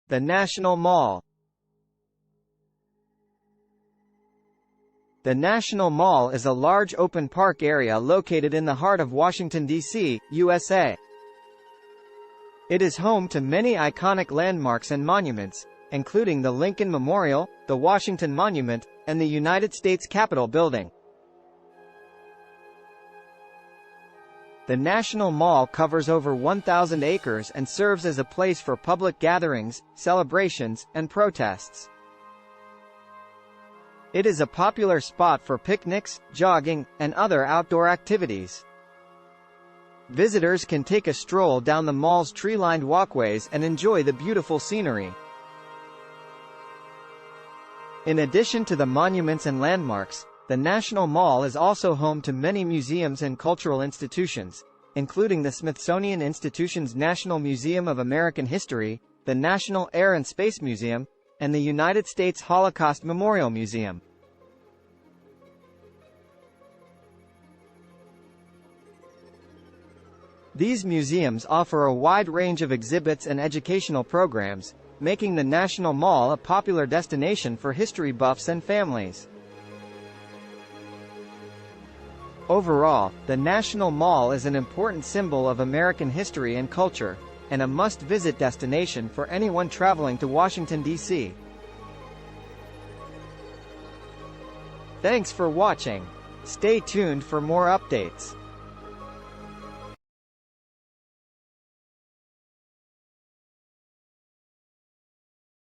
The National Mall. The National Mall is a large open park area located in the heart of Washington, D.C., USA. It is home to many iconic landmarks and monuments, including the Lincoln Memorial, the Washington Monument, and the United States Capitol Building. The National Mall covers over 1,000 acres and serves as a place for public gatherings, celebrations, and protests. It is a popular spot for picnics, jogging, and other outdoor activities. Visitors can take a stroll down the mall's tree-lined walkways and enjoy the beautiful scenery. In addition to the monuments and landmarks, the National Mall is also home to many museums and cultural institutions, including the Smithsonian Institution's National Museum of American History, the National Air and Space Museum, and the United States Holocaust Memorial Museum. These museums offer a wide range of exhibits and educational programs, making the National Mall a popular destination for history buffs and families. Overall, the National Mall is an important symbol of American history and culture, and a must-visit destination for anyone traveling to Washington, D.C. Thanks for watching. Stay tuned for more updates.